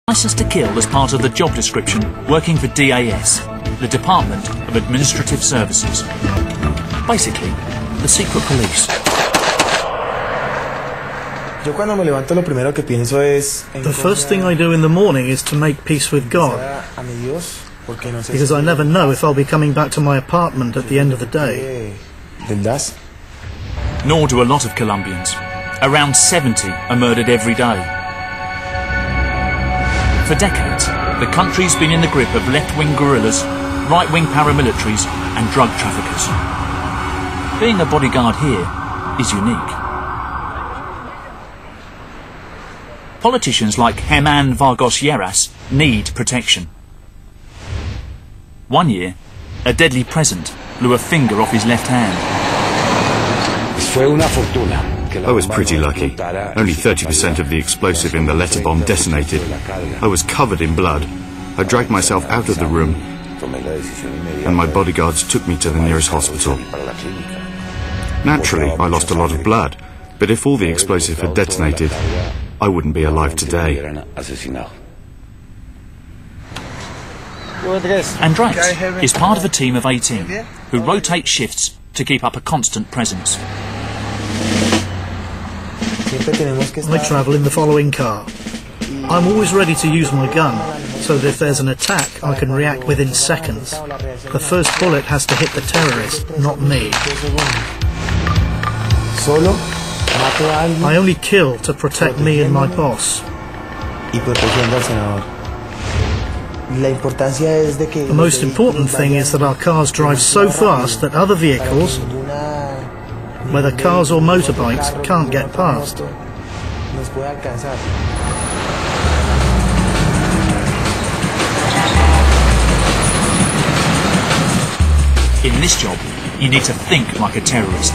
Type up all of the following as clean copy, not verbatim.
License to kill as part of the job description working for DAS, the Department of Administrative Services. Basically, the secret police. The first thing I do in the morning is to make peace with God, because I never know if I'll be coming back to my apartment at the end of the day. Nor do a lot of Colombians. Around 70 are murdered every day. For decades, the country's been in the grip of left-wing guerrillas, right-wing paramilitaries and drug traffickers. Being a bodyguard here is unique. Politicians like Germán Vargas Lleras need protection. One year, a deadly present blew a finger off his left hand. I was pretty lucky. Only 30% of the explosive in the letter bomb detonated. I was covered in blood. I dragged myself out of the room, and my bodyguards took me to the nearest hospital. Naturally, I lost a lot of blood, but if all the explosive had detonated, I wouldn't be alive today. Andreas is part of a team of 18 who rotate shifts to keep up a constant presence. I travel in the following car. I'm always ready to use my gun, so that if there's an attack, I can react within seconds. The first bullet has to hit the terrorist, not me. I only kill to protect me and my boss. The most important thing is that our cars drive so fast that other vehicles, whether cars or motorbikes, can't get past. In this job, you need to think like a terrorist.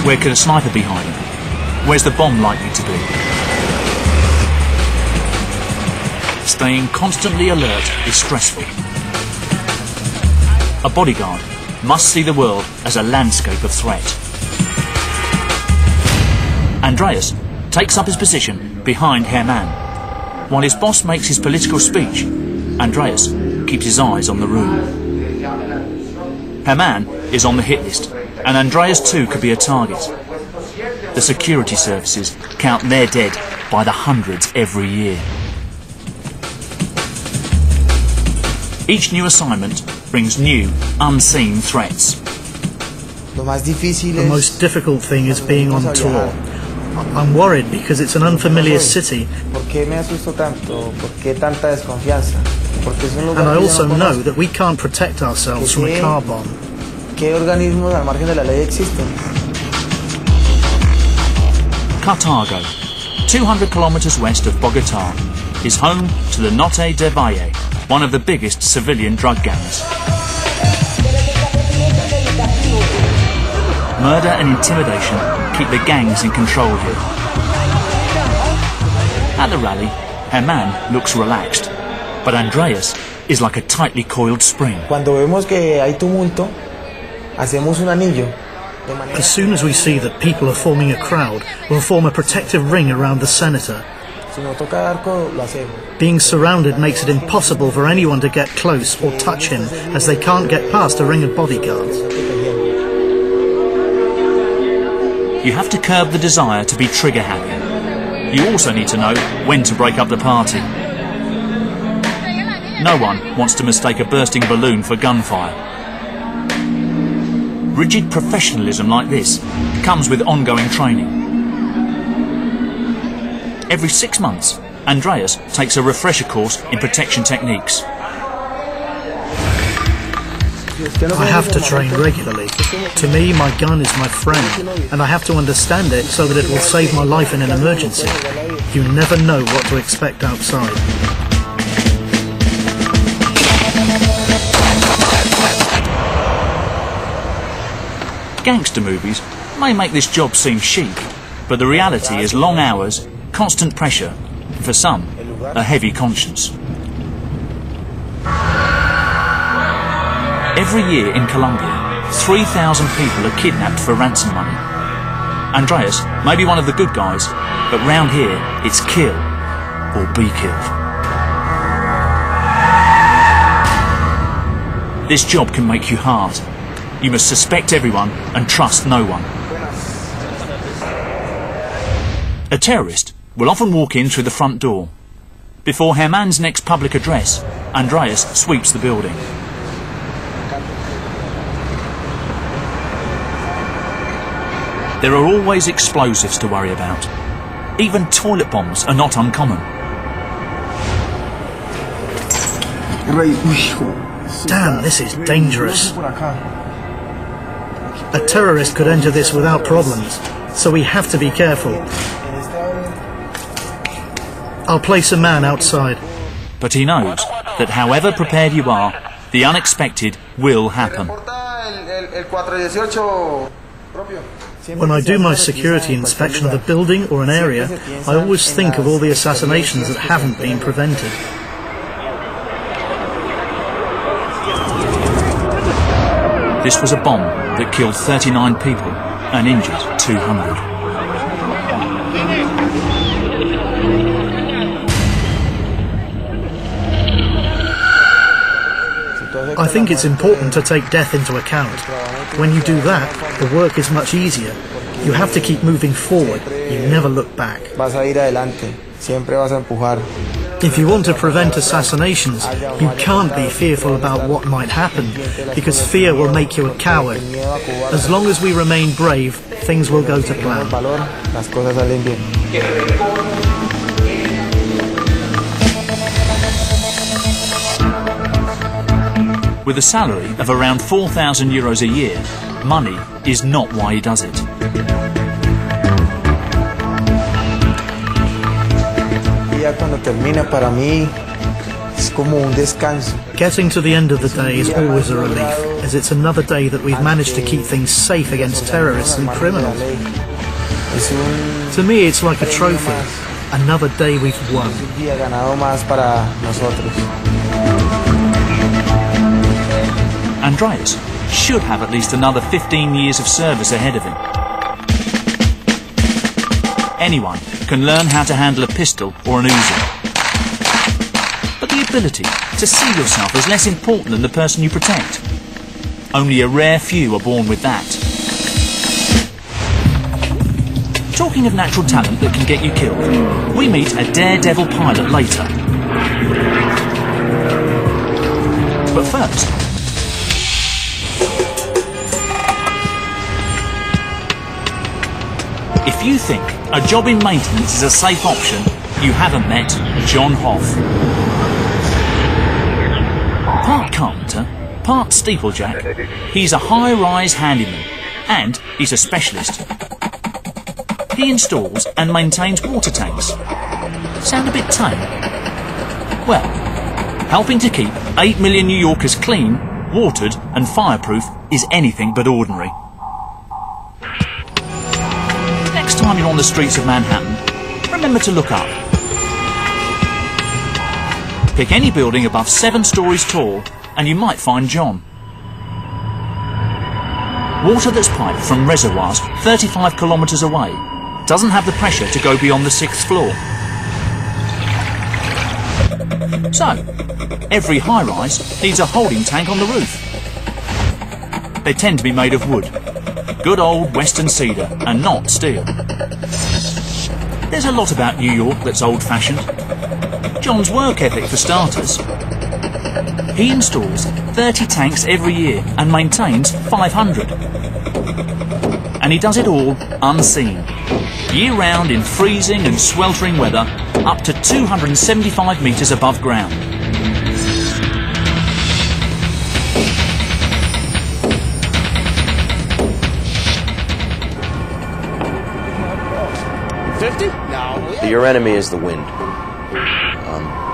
Where could a sniper be hiding? Where's the bomb likely to be? Staying constantly alert is stressful. A bodyguard must see the world as a landscape of threat. Andreas takes up his position behind Germán. While his boss makes his political speech, Andreas keeps his eyes on the room. Germán is on the hit list, and Andreas too could be a target. The security services count their dead by the hundreds every year. Each new assignment brings new, unseen threats. The most difficult thing is being on tour. I'm worried because it's an unfamiliar city. And I also know that we can't protect ourselves from a car bomb. Cartago, 200 kilometers west of Bogotá, is home to the Norte de Valle, one of the biggest civilian drug gangs. Murder and intimidation keep the gangs in control here. At the rally, Germán looks relaxed, but Andreas is like a tightly coiled spring. As soon as we see that people are forming a crowd, we'll form a protective ring around the senator. Being surrounded makes it impossible for anyone to get close or touch him, as they can't get past a ring of bodyguards. You have to curb the desire to be trigger happy. You also need to know when to break up the party. No one wants to mistake a bursting balloon for gunfire. Rigid professionalism like this comes with ongoing training. Every 6 months, Andreas takes a refresher course in protection techniques. I have to train regularly. To me, my gun is my friend, and I have to understand it so that it will save my life in an emergency. You never know what to expect outside. Gangster movies may make this job seem chic, but the reality is long hours, constant pressure, and for some, a heavy conscience. Every year in Colombia, 3,000 people are kidnapped for ransom money. Andreas may be one of the good guys, but round here it's kill or be killed. this job can make you hard. You must suspect everyone and trust no one. A terrorist will often walk in through the front door. Before Herman's next public address, Andreas sweeps the building. There are always explosives to worry about. Even toilet bombs are not uncommon. Damn, this is dangerous. A terrorist could enter this without problems, so we have to be careful. I'll place a man outside. But he knows that however prepared you are, the unexpected will happen. When I do my security inspection of a building or an area, I always think of all the assassinations that haven't been prevented. This was a bomb that killed 39 people and injured 200. I think it's important to take death into account. When you do that, the work is much easier. You have to keep moving forward. You never look back. If you want to prevent assassinations, you can't be fearful about what might happen, because fear will make you a coward. As long as we remain brave, things will go to plan. With a salary of around 4,000 euros a year, money is not why he does it. Getting to the end of the day is always a relief, as it's another day that we've managed to keep things safe against terrorists and criminals. To me, it's like a trophy. Another day we've won. Andreas should have at least another 15 years of service ahead of him. Anyone can learn how to handle a pistol or an Uzi. But the ability to see yourself as less important than the person you protect. Only a rare few are born with that. Talking of natural talent that can get you killed, we meet a daredevil pilot later. But first, if you think a job in maintenance is a safe option, you haven't met John Hoff. Part carpenter, part steeplejack, he's a high-rise handyman, and he's a specialist. He installs and maintains water tanks. Sound a bit tame? Well, helping to keep 8 million New Yorkers clean, watered and fireproof is anything but ordinary. Next time you're on the streets of Manhattan, remember to look up. Pick any building above 7 stories tall and you might find John. Water that's piped from reservoirs 35 kilometres away doesn't have the pressure to go beyond the 6th floor. So, every high-rise needs a holding tank on the roof. They tend to be made of wood. Good old western cedar and not steel. There's a lot about New York that's old-fashioned. John's work ethic for starters. He installs 30 tanks every year and maintains 500. And he does it all unseen. Year-round in freezing and sweltering weather, up to 275 metres above ground. Your enemy is the wind.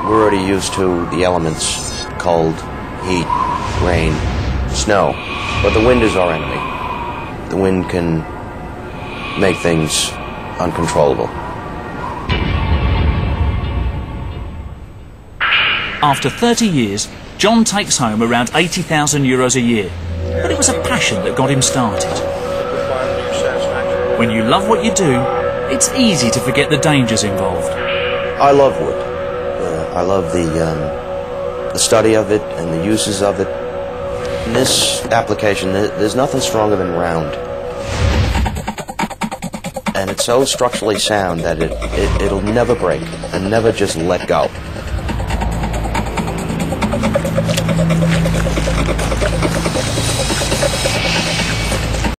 We're already used to the elements, cold, heat, rain, snow. But the wind is our enemy. The wind can make things uncontrollable. After 30 years, John takes home around 80,000 euros a year. But it was a passion that got him started. When you love what you do, it's easy to forget the dangers involved. I love wood. I love the study of it and the uses of it. In this application, there's nothing stronger than round. And it's so structurally sound that it'll never break and never just let go.